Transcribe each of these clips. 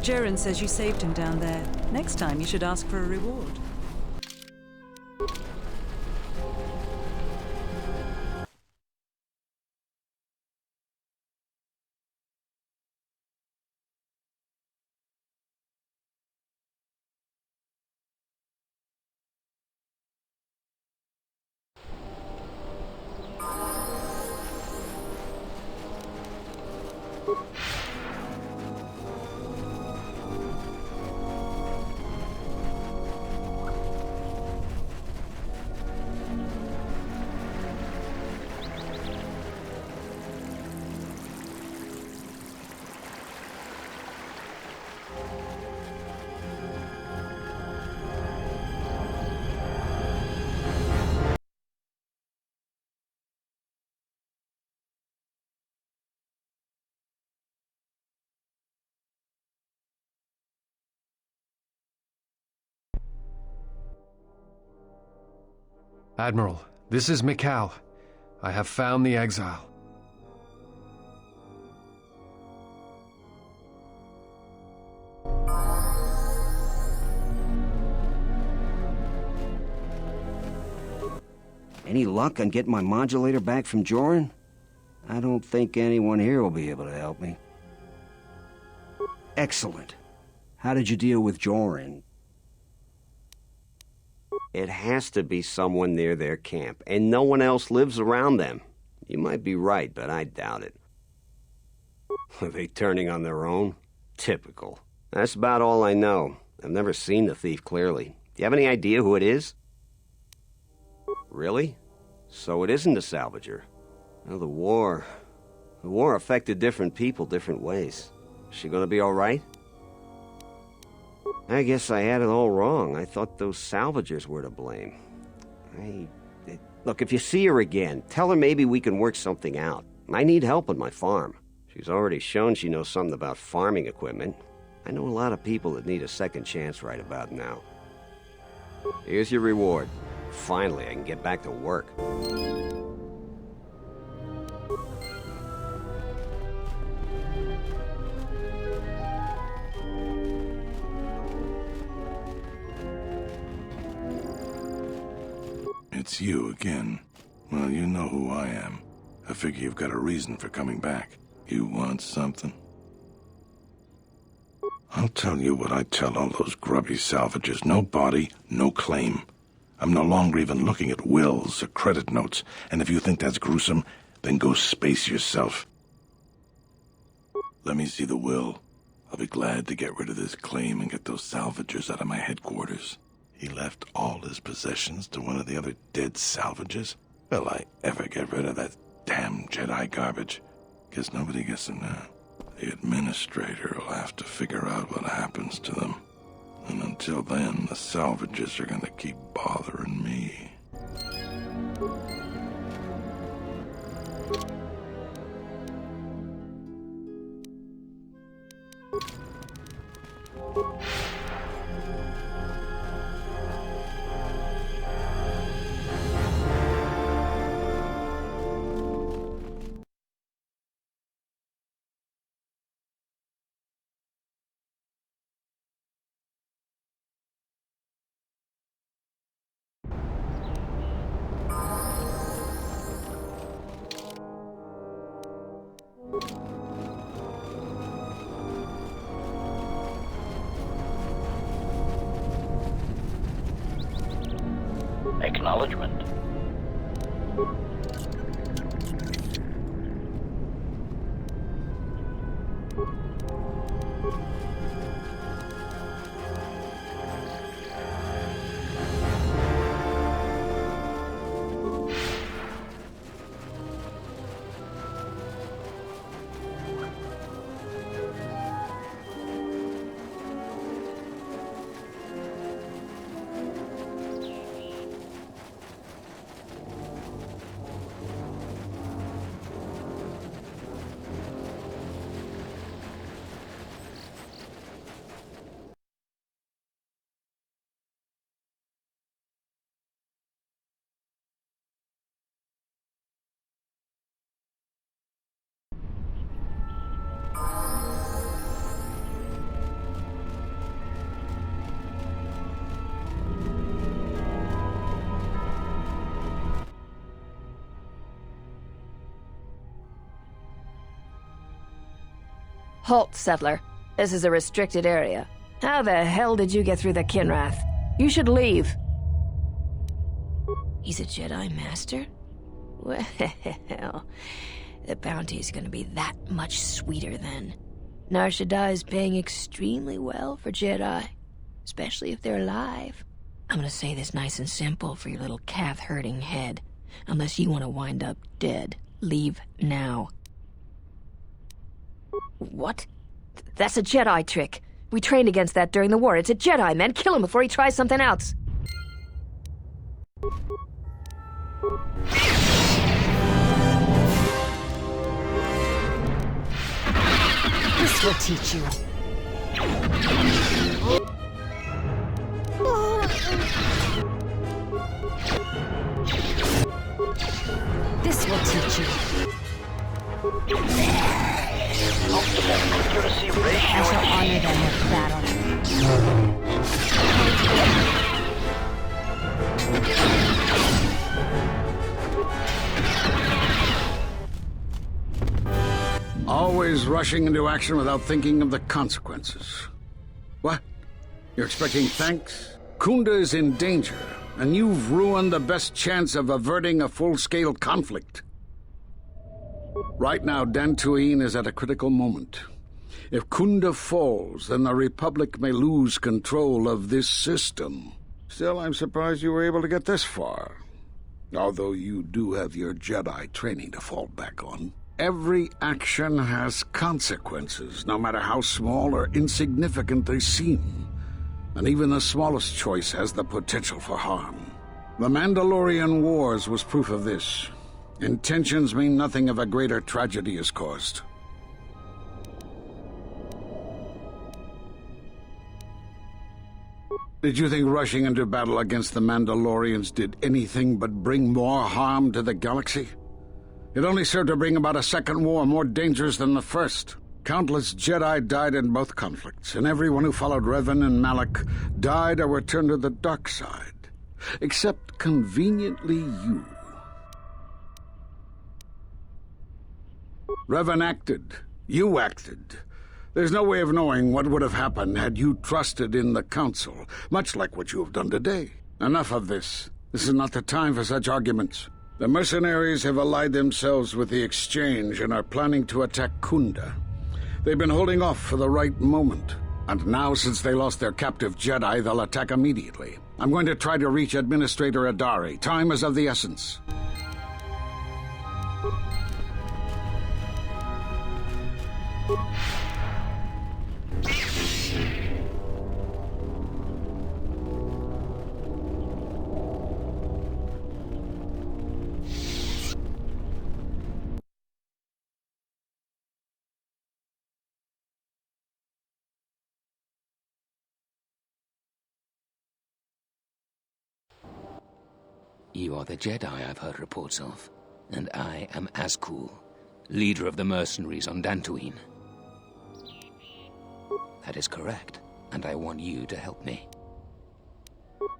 Jaren says you saved him down there. Next time you should ask for a reward. Admiral, this is Mikal. I have found the exile. Any luck on getting my modulator back from Joran? I don't think anyone here will be able to help me. Excellent. How did you deal with Joran? It has to be someone near their camp, and no one else lives around them. You might be right, but I doubt it. Are they turning on their own? Typical. That's about all I know. I've never seen the thief clearly. Do you have any idea who it is? Really? So it isn't a salvager. Well, the war affected different people different ways. Is she gonna be all right? I guess I had it all wrong. I thought those salvagers were to blame. Look, if you see her again, tell her maybe we can work something out. I need help on my farm. She's already shown she knows something about farming equipment. I know a lot of people that need a second chance right about now. Here's your reward. Finally, I can get back to work. It's you again. Well, you know who I am. I figure you've got a reason for coming back. You want something? I'll tell you what I tell all those grubby salvagers. No body, no claim. I'm no longer even looking at wills or credit notes, and if you think that's gruesome, then go space yourself. Let me see the will. I'll be glad to get rid of this claim and get those salvagers out of my headquarters. He left all his possessions to one of the other dead salvagers? Will I ever get rid of that damn Jedi garbage? Guess nobody gets them now. The administrator will have to figure out what happens to them. And until then, the salvagers are gonna keep bothering me. Acknowledgement. Halt, settler. This is a restricted area. How the hell did you get through the Kinrath? You should leave. He's a Jedi Master? Well, the bounty's gonna be that much sweeter then. Nar Shaddaa is paying extremely well for Jedi, especially if they're alive. I'm gonna say this nice and simple for your little calf-hurting head. Unless you want to wind up dead, leave now. What? That's a Jedi trick. We trained against that during the war. It's a Jedi, man. Kill him before he tries something else. This will teach you. This will teach you. Optimal accuracy ratio. I shall honor them with battle. Always rushing into action without thinking of the consequences. What? You're expecting thanks? Khoonda is in danger, and you've ruined the best chance of averting a full-scale conflict. Right now, Dantooine is at a critical moment. If Khoonda falls, then the Republic may lose control of this system. Still, I'm surprised you were able to get this far. Although you do have your Jedi training to fall back on. Every action has consequences, no matter how small or insignificant they seem. And even the smallest choice has the potential for harm. The Mandalorian Wars was proof of this. Intentions mean nothing if a greater tragedy is caused. Did you think rushing into battle against the Mandalorians did anything but bring more harm to the galaxy? It only served to bring about a second war more dangerous than the first. Countless Jedi died in both conflicts, and everyone who followed Revan and Malak died or returned to the dark side. Except, conveniently, you. Revan acted. You acted. There's no way of knowing what would have happened had you trusted in the Council, much like what you have done today. Enough of this. This is not the time for such arguments. The mercenaries have allied themselves with the Exchange and are planning to attack Khoonda. They've been holding off for the right moment. And now, since they lost their captive Jedi, they'll attack immediately. I'm going to try to reach Administrator Adari. Time is of the essence. You are the Jedi I've heard reports of, and I am Azkul, leader of the mercenaries on Dantooine. That is correct, and I want you to help me.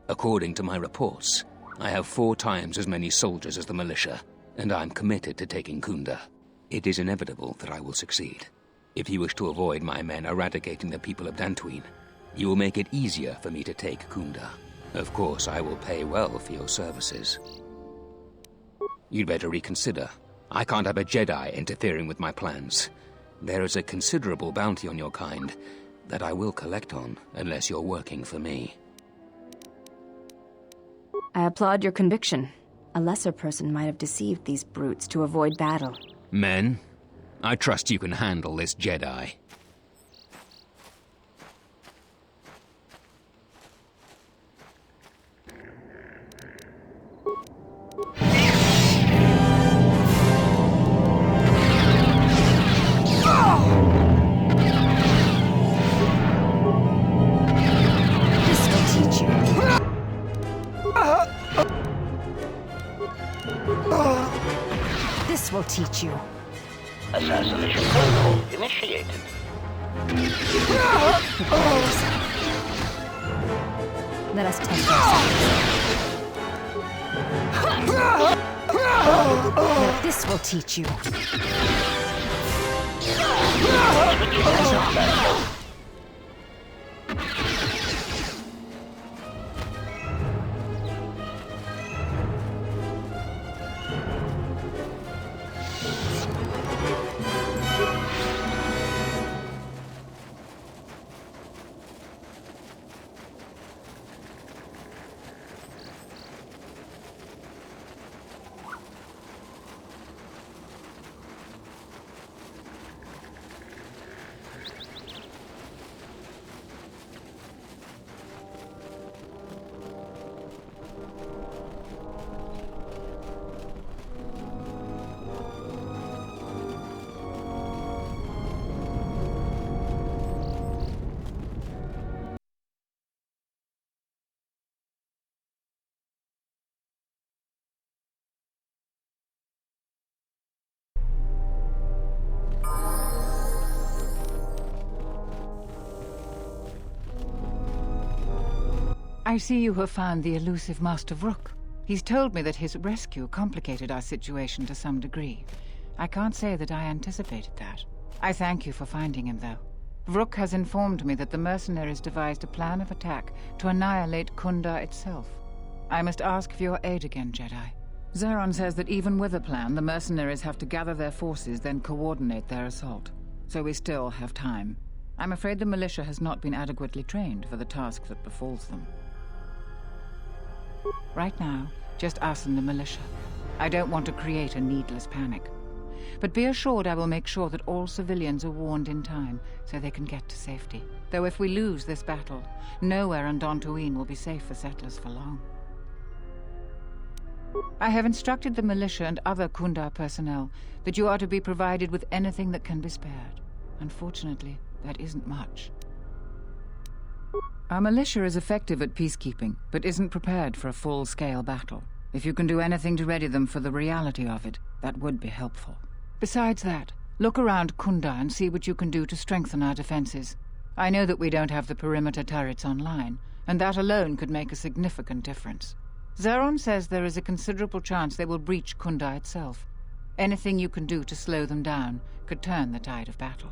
According to my reports, I have 4 times as many soldiers as the militia, and I'm committed to taking Khoonda. It is inevitable that I will succeed. If you wish to avoid my men eradicating the people of Dantooine, you will make it easier for me to take Khoonda. Of course, I will pay well for your services. You'd better reconsider. I can't have a Jedi interfering with my plans. There is a considerable bounty on your kind that I will collect on unless you're working for me. I applaud your conviction. A lesser person might have deceived these brutes to avoid battle. Men, I trust you can handle this Jedi. This will teach you. Assassination protocol initiated. Let us test ourselves. This will teach you. Switching myself back. I see you have found the elusive Master Vrook. He's told me that his rescue complicated our situation to some degree. I can't say that I anticipated that. I thank you for finding him, though. Vrook has informed me that the mercenaries devised a plan of attack to annihilate Khoonda itself. I must ask for your aid again, Jedi. Zeron says that even with a plan, the mercenaries have to gather their forces, then coordinate their assault. So we still have time. I'm afraid the militia has not been adequately trained for the task that befalls them. Right now, just us and the militia. I don't want to create a needless panic. But be assured I will make sure that all civilians are warned in time so they can get to safety. Though if we lose this battle, nowhere on Dantooine will be safe for settlers for long. I have instructed the militia and other Khoonda personnel that you are to be provided with anything that can be spared. Unfortunately, that isn't much. Our militia is effective at peacekeeping, but isn't prepared for a full-scale battle. If you can do anything to ready them for the reality of it, that would be helpful. Besides that, look around Khoonda and see what you can do to strengthen our defenses. I know that we don't have the perimeter turrets online, and that alone could make a significant difference. Zeron says there is a considerable chance they will breach Khoonda itself. Anything you can do to slow them down could turn the tide of battle.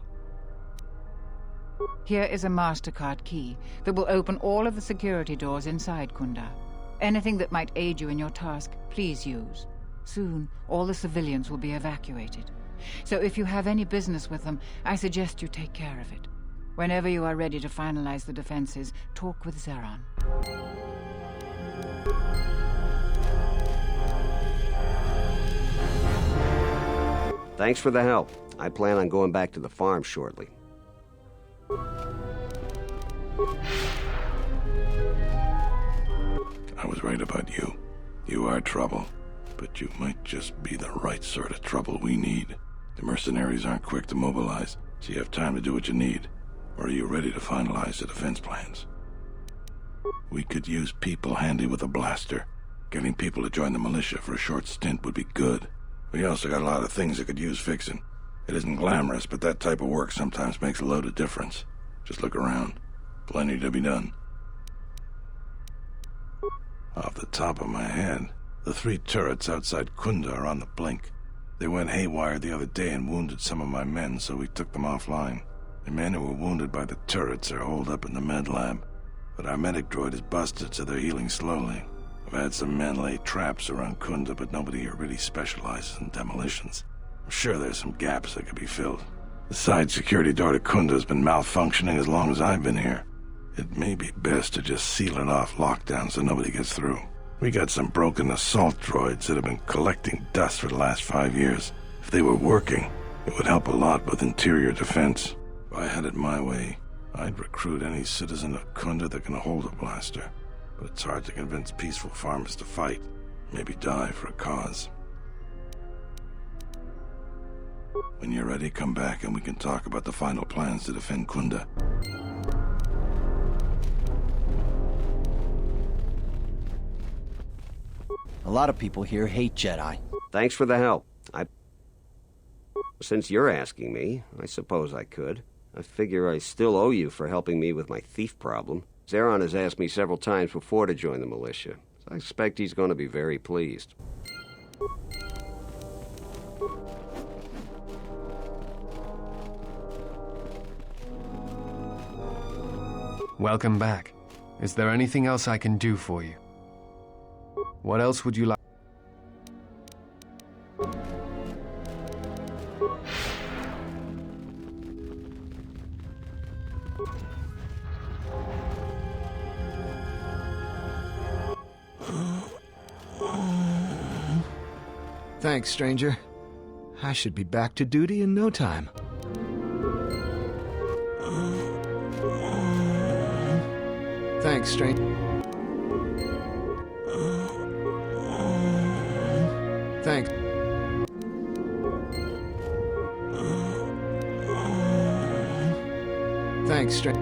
Here is a MasterCard key that will open all of the security doors inside Khoonda. Anything that might aid you in your task, please use. Soon, all the civilians will be evacuated. So if you have any business with them, I suggest you take care of it. Whenever you are ready to finalize the defenses, talk with Zeron. Thanks for the help. I plan on going back to the farm shortly. I was right about you. You are trouble, but you might just be the right sort of trouble we need. The mercenaries aren't quick to mobilize, so you have time to do what you need. Or are you ready to finalize the defense plans? We could use people handy with a blaster. Getting people to join the militia for a short stint would be good. We also got a lot of things that could use fixing. It isn't glamorous, but that type of work sometimes makes a load of difference. Just look around. Plenty to be done. Off the top of my head, the 3 turrets outside Khoonda are on the blink. They went haywire the other day and wounded some of my men, so we took them offline. The men who were wounded by the turrets are holed up in the med lab, but our medic droid is busted, so they're healing slowly. I've had some men lay traps around Khoonda, but nobody here really specializes in demolitions. I'm sure there's some gaps that could be filled. The side security door to Khoonda has been malfunctioning as long as I've been here. It may be best to just seal it off lockdown so nobody gets through. We got some broken assault droids that have been collecting dust for the last 5 years. If they were working, it would help a lot with interior defense. If I had it my way, I'd recruit any citizen of Khoonda that can hold a blaster. But it's hard to convince peaceful farmers to fight, maybe die for a cause. When you're ready, come back and we can talk about the final plans to defend Khoonda. A lot of people here hate Jedi. Thanks for the help. Since you're asking me, I suppose I could. I figure I still owe you for helping me with my thief problem. Zeron has asked me several times before to join the militia, so I expect he's going to be very pleased. Welcome back. Is there anything else I can do for you? What else would you like? Thanks, stranger. I should be back to duty in no time. Thanks, stranger. Thanks. Thanks, stranger.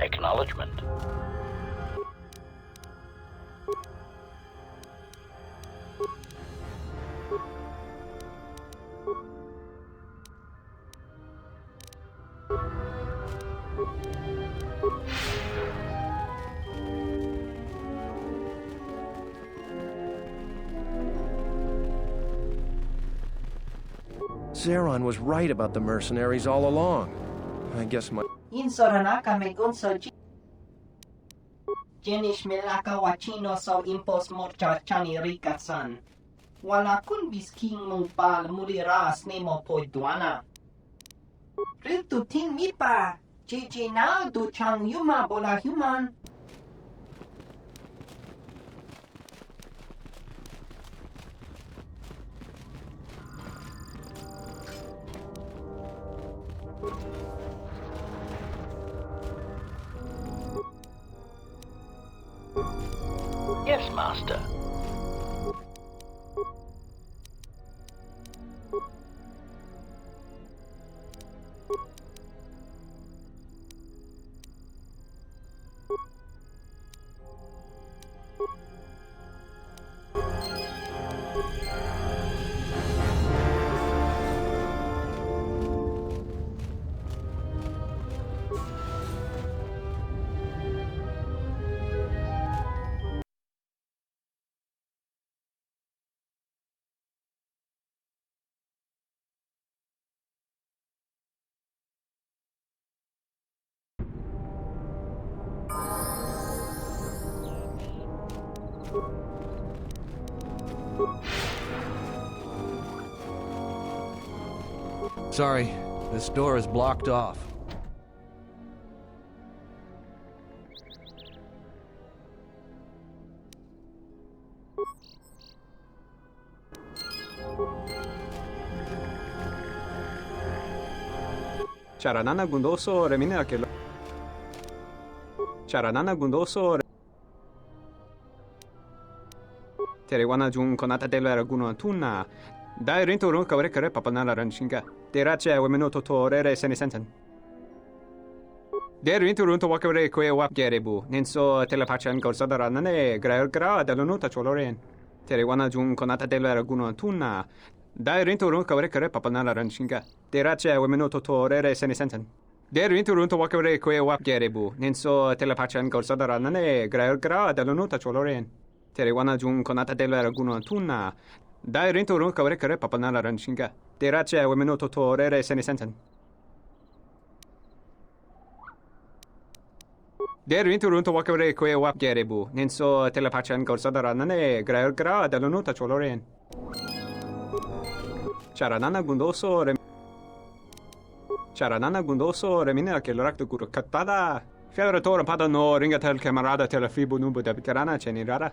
Acknowledgement. Zeron was right about the mercenaries all along. I guess my... Insoranaka me gunso Jenish melaka wachino so impos morcha chani rikasan. Wala kun bisking mong pal muli ras nemo poiduana. Riltu tin mipa. Chichi na du chang yuma bola human. Yes, Master. Sorry, this door is blocked off. Charanana gundoso remine aquel. Charanana gundoso. Terewana jun konata della raguno tunna. Dai rinto ron kawre kare papanala ranchinga. Derace wemenoto torere senesensen. Der rinto ron to wakare koe wap gerebu. Nenso telepachan gorsadara nane gra dalonuta choloren. Wana jung konata delera guno tuna. Dai rinto run kare papanala ranshinga. Derace wemeno totorere senesensen. Der rinto run to wakare kwe wap gerebu. Ninso telepachan gorsodara nane gra delonuta choloren. Wana jung konata delera guno tuna. Dai rinto run kare papanala ranshinga. Derace wemeno totorere senesensen. Der rinto run to wakare kwe wap gerebu. Ninso telepachan gorsodara nane gra delonuta choloren. Charanana gundoso remina che l'orakto guru katada. Fiaratore pada no ringatel camarada telefibo nubo de veterana cenirara.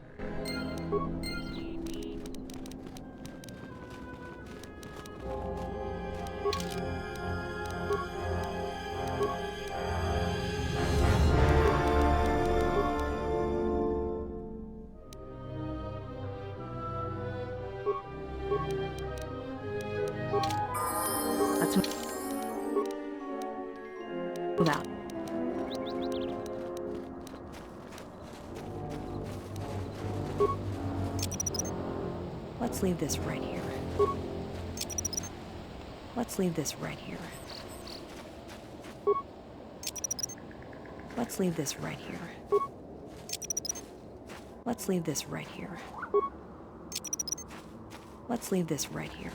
Move out. Let's leave this right here. Let's leave this right here. Let's leave this right here. Let's leave this right here. Let's leave this right here.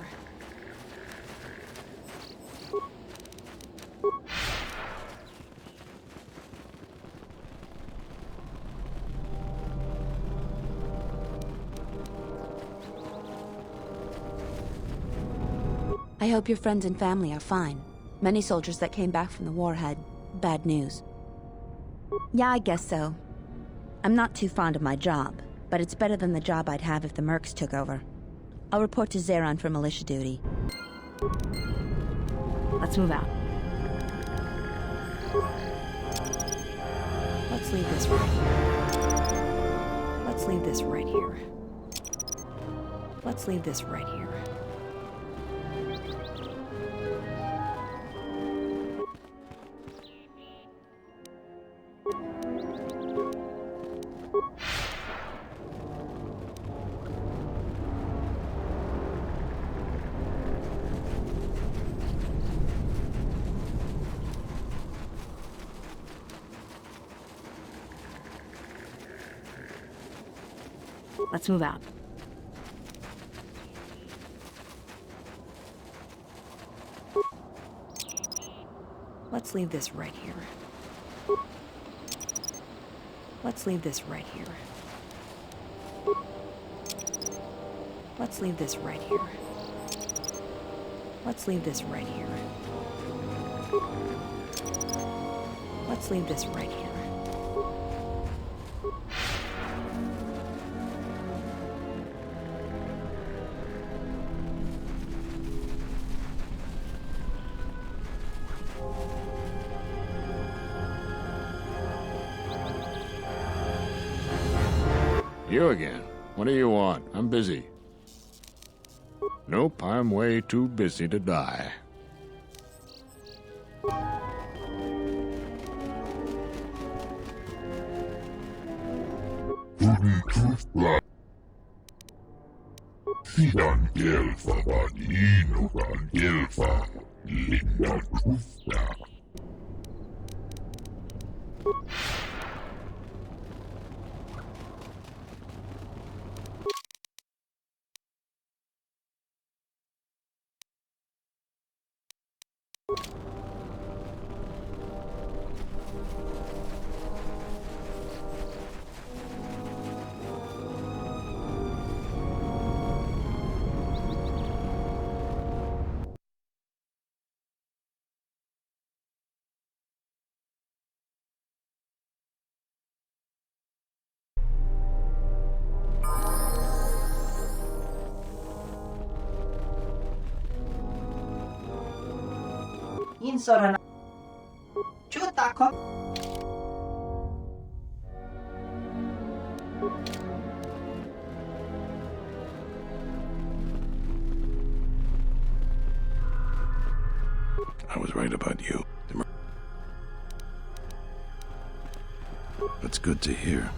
I hope your friends and family are fine. Many soldiers that came back from the war had bad news. Yeah, I guess so. I'm not too fond of my job, but it's better than the job I'd have if the mercs took over. I'll report to Zeron for militia duty. Let's move out. Let's leave this right here. Let's leave this right here. Let's leave this right here. Let's move out. Let's leave this right here. Let's leave this right here. Let's leave this right here. Let's leave this right here. Let's leave this right here. You again. What do you want? I'm busy. Nope, I'm way too busy to die. Sidan gelfa van inukan gelfa, lindan kufta. Insorana. Chuta ko. I was right about you. That's good to hear.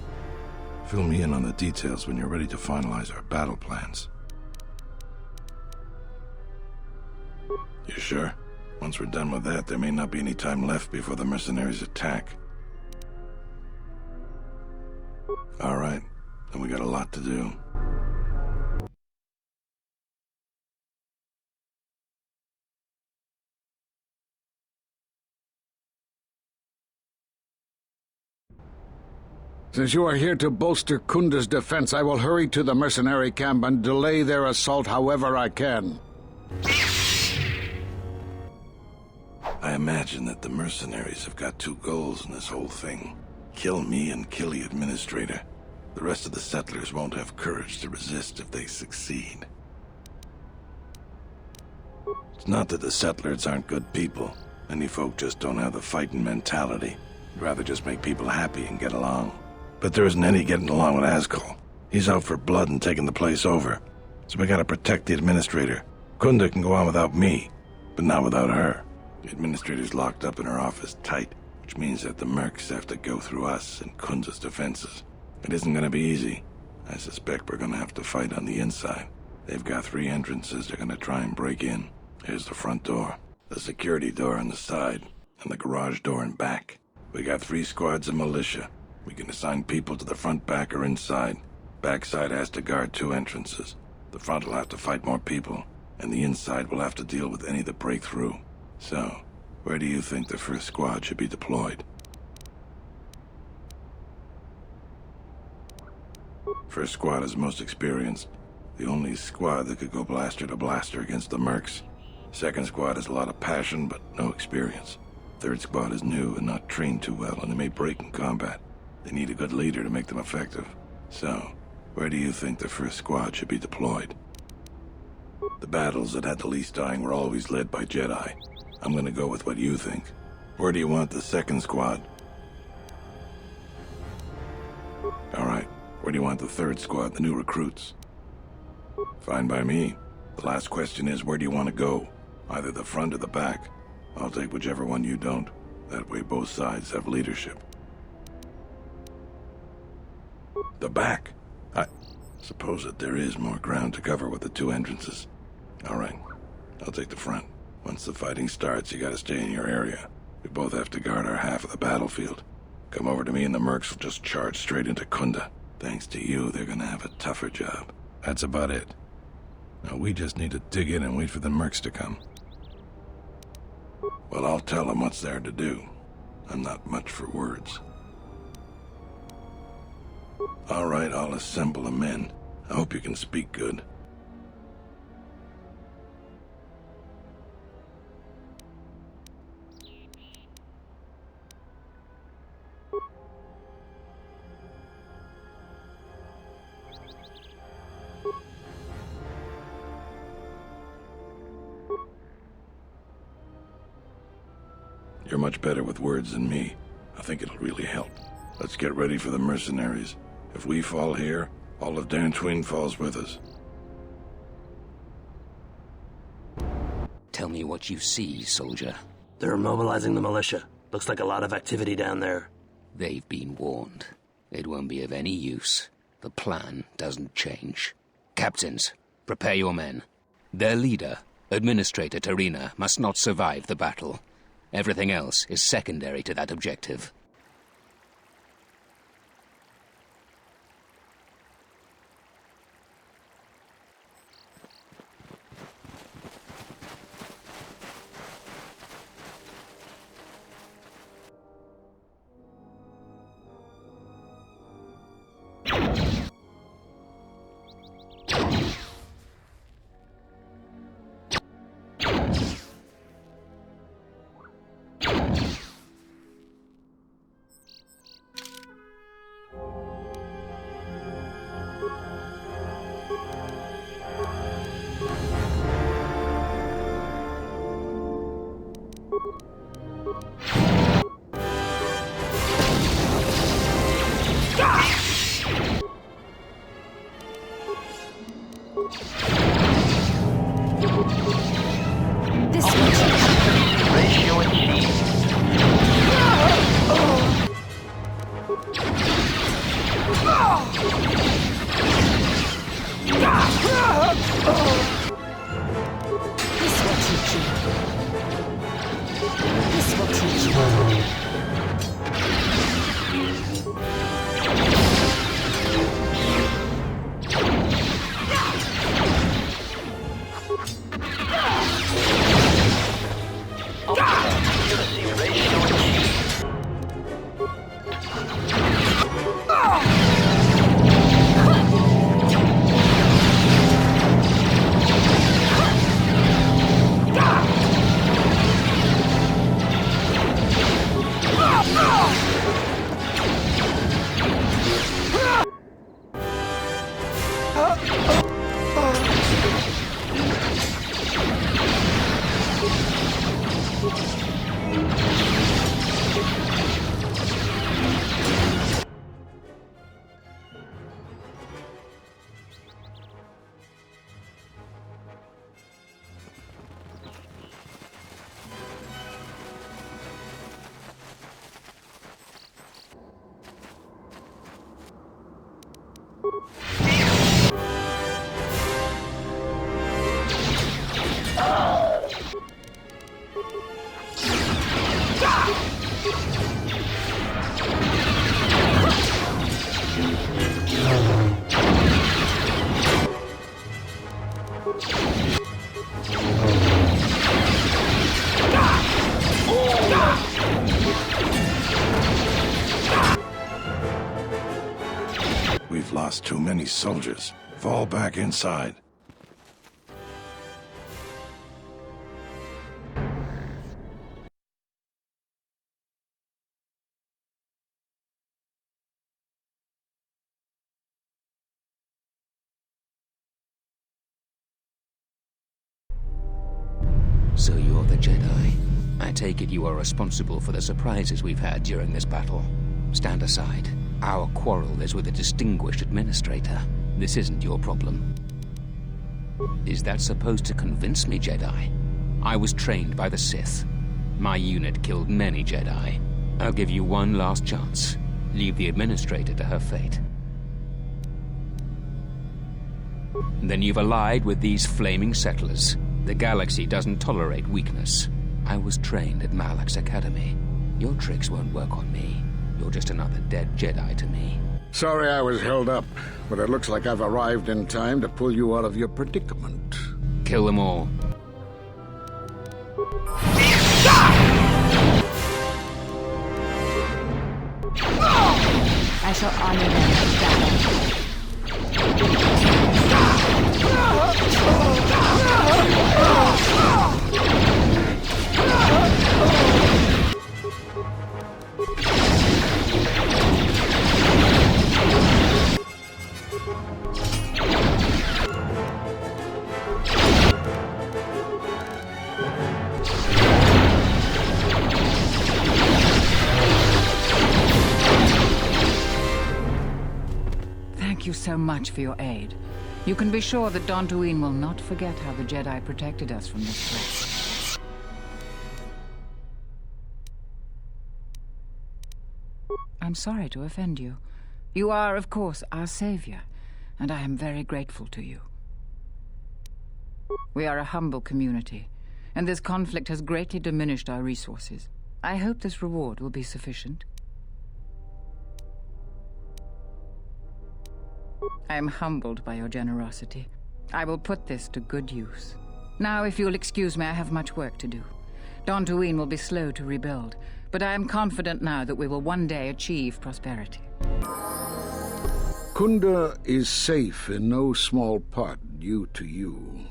Fill me in on the details when you're ready to finalize our battle plans. You sure? Once we're done with that, there may not be any time left before the mercenaries attack. All right, then we got a lot to do. Since you are here to bolster Khoonda's defense, I will hurry to the mercenary camp and delay their assault however I can. I imagine that the mercenaries have got two goals in this whole thing. Kill me and kill the administrator. The rest of the settlers won't have courage to resist if they succeed. It's not that the settlers aren't good people. Many folk just don't have the fighting mentality. They'd rather just make people happy and get along. But there isn't any getting along with Ascol. He's out for blood and taking the place over. So we gotta protect the administrator. Khoonda can go on without me, but not without her. The administrator's locked up in her office tight, which means that the mercs have to go through us and Khoonda's defenses. It isn't gonna be easy. I suspect we're gonna have to fight on the inside. They've got 3 entrances they're gonna try and break in. Here's the front door, the security door on the side, and the garage door in back. We got 3 squads of militia. We can assign people to the front, back, or inside. Backside has to guard 2 entrances. The front will have to fight more people, and the inside will have to deal with any that break through. So, where do you think the first squad should be deployed? First squad is most experienced. The only squad that could go blaster to blaster against the mercs. Second squad has a lot of passion, but no experience. Third squad is new and not trained too well, and they may break in combat. They need a good leader to make them effective. So, where do you think the first squad should be deployed? The battles that had the least dying were always led by Jedi. I'm gonna go with what you think. Where do you want the second squad? Alright, where do you want the third squad, the new recruits? Fine by me. The last question is, where do you want to go? Either the front or the back. I'll take whichever one you don't. That way both sides have leadership. The back? I suppose that there is more ground to cover with the 2 entrances. All right, I'll take the front. Once the fighting starts, you gotta stay in your area. We both have to guard our half of the battlefield. Come over to me and the mercs will just charge straight into Khoonda. Thanks to you, they're gonna have a tougher job. That's about it. Now we just need to dig in and wait for the mercs to come. Well, I'll tell them what's there to do. I'm not much for words. All right, I'll assemble the men. I hope you can speak good. You're much better with words than me. I think it'll really help. Let's get ready for the mercenaries. If we fall here, all of Dantooine falls with us. Tell me what you see, soldier. They're mobilizing the militia. Looks like a lot of activity down there. They've been warned. It won't be of any use. The plan doesn't change. Captains, prepare your men. Their leader, Administrator Tarina, must not survive the battle. Everything else is secondary to that objective. This will teach you. This will teach you. Accuracy ratio achieved. We've lost too many soldiers. Fall back inside. So you're the Jedi. I take it you are responsible for the surprises we've had during this battle. Stand aside. Our quarrel is with a distinguished administrator. This isn't your problem. Is that supposed to convince me, Jedi? I was trained by the Sith. My unit killed many Jedi. I'll give you one last chance. Leave the administrator to her fate. Then you've allied with these flaming settlers. The galaxy doesn't tolerate weakness. I was trained at Malak's academy. Your tricks won't work on me. You're just another dead Jedi to me. Sorry I was held up, but it looks like I've arrived in time to pull you out of your predicament. Kill them all. I shall honor them with battle. Thank you so much for your aid. You can be sure that Dantooine will not forget how the Jedi protected us from this threat. I'm sorry to offend you. You are, of course, our savior, and I am very grateful to you. We are a humble community, and this conflict has greatly diminished our resources. I hope this reward will be sufficient. I am humbled by your generosity. I will put this to good use. Now, if you'll excuse me, I have much work to do. Dantooine will be slow to rebuild, but I am confident now that we will one day achieve prosperity. Khoonda is safe in no small part due to you.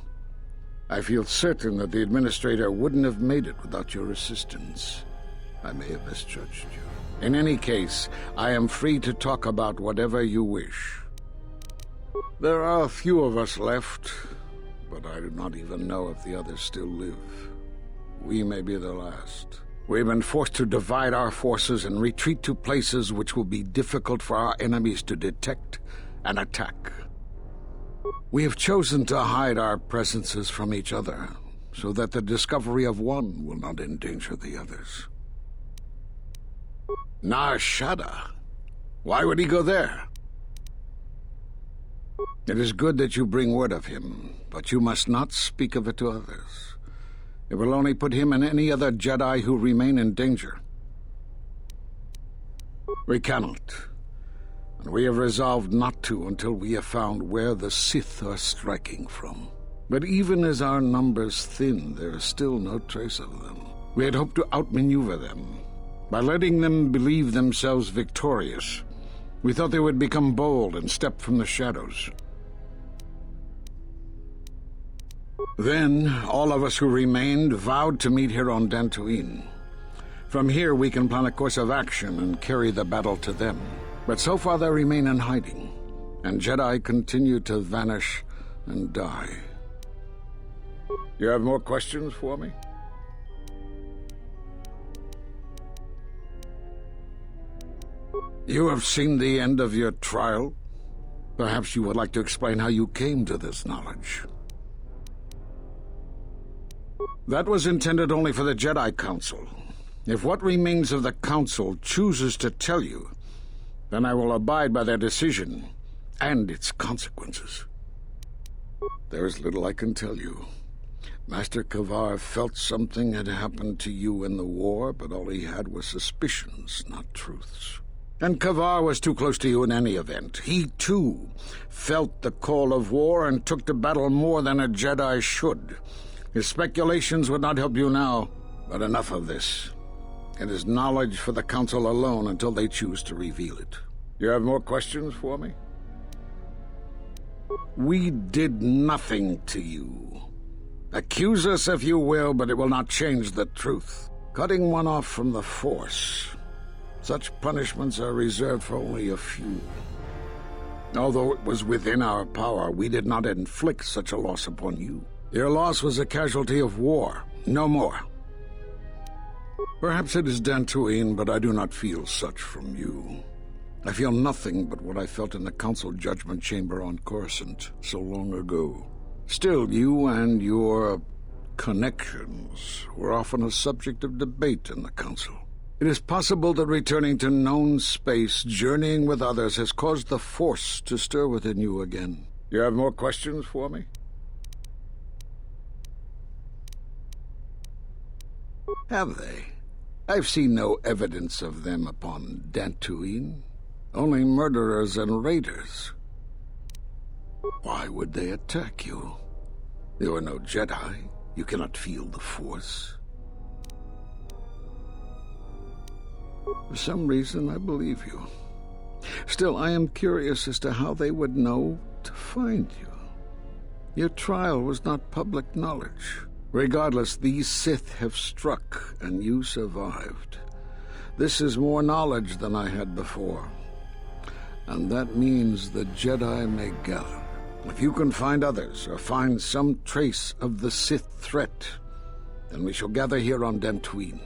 I feel certain that the Administrator wouldn't have made it without your assistance. I may have misjudged you. In any case, I am free to talk about whatever you wish. There are a few of us left, but I do not even know if the others still live. We may be the last. We've been forced to divide our forces and retreat to places which will be difficult for our enemies to detect and attack. We have chosen to hide our presences from each other, so that the discovery of one will not endanger the others. Nar Shaddaa. Why would he go there? It is good that you bring word of him, but you must not speak of it to others. It will only put him and any other Jedi who remain in danger. We cannot, and we have resolved not to until we have found where the Sith are striking from. But even as our numbers thin, there is still no trace of them. We had hoped to outmaneuver them. By letting them believe themselves victorious, we thought they would become bold and step from the shadows. Then, all of us who remained vowed to meet here on Dantooine. From here, we can plan a course of action and carry the battle to them. But so far, they remain in hiding, and Jedi continue to vanish and die. You have more questions for me? You have seen the end of your trial? Perhaps you would like to explain how you came to this knowledge. That was intended only for the Jedi Council. If what remains of the Council chooses to tell you, then I will abide by their decision and its consequences. There is little I can tell you. Master Kavar felt something had happened to you in the war, but all he had was suspicions, not truths. And Kavar was too close to you in any event. He, too, felt the call of war and took to battle more than a Jedi should. His speculations would not help you now, but enough of this. It is knowledge for the Council alone until they choose to reveal it. You have more questions for me? We did nothing to you. Accuse us if you will, but it will not change the truth. Cutting one off from the Force. Such punishments are reserved for only a few. Although it was within our power, we did not inflict such a loss upon you. Your loss was a casualty of war, no more. Perhaps it is Dantooine, but I do not feel such from you. I feel nothing but what I felt in the Council Judgment Chamber on Coruscant so long ago. Still, you and your connections were often a subject of debate in the Council. It is possible that returning to known space, journeying with others, has caused the Force to stir within you again. You have more questions for me? Have they? I've seen no evidence of them upon Dantooine. Only murderers and raiders. Why would they attack you? You are no Jedi. You cannot feel the Force. For some reason, I believe you. Still, I am curious as to how they would know to find you. Your trial was not public knowledge. Regardless, these Sith have struck, and you survived. This is more knowledge than I had before. And that means the Jedi may gather. If you can find others, or find some trace of the Sith threat, then we shall gather here on Dantooine.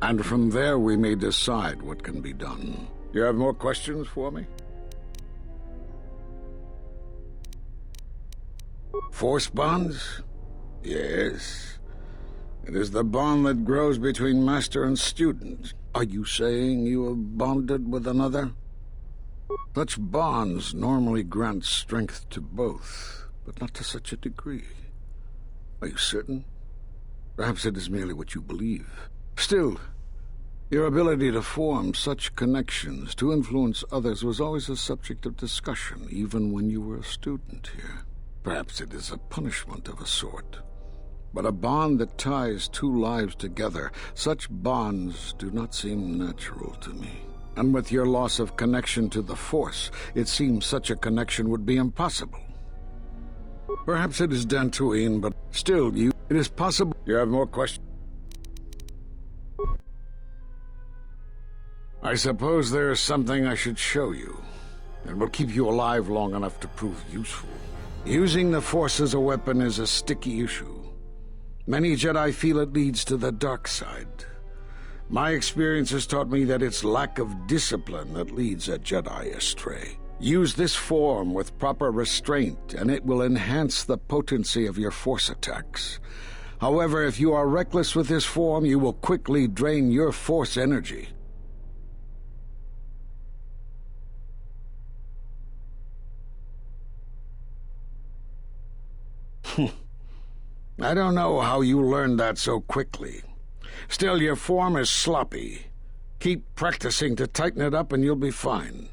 And from there we may decide what can be done. You have more questions for me? Force bonds? Yes. It is the bond that grows between master and student. Are you saying you have bonded with another? Such bonds normally grant strength to both, but not to such a degree. Are you certain? Perhaps it is merely what you believe. Still, your ability to form such connections, to influence others, was always a subject of discussion, even when you were a student here. Perhaps it is a punishment of a sort. But a bond that ties two lives together, such bonds do not seem natural to me. And with your loss of connection to the Force, it seems such a connection would be impossible. Perhaps it is Dantooine, but still, it is possible. You have more questions? I suppose there is something I should show you. It will keep you alive long enough to prove useful. Using the Force as a weapon is a sticky issue. Many Jedi feel it leads to the dark side. My experience has taught me that it's lack of discipline that leads a Jedi astray. Use this form with proper restraint, and it will enhance the potency of your Force attacks. However, if you are reckless with this form, you will quickly drain your Force energy. I don't know how you learned that so quickly. Still, your form is sloppy. Keep practicing to tighten it up and you'll be fine.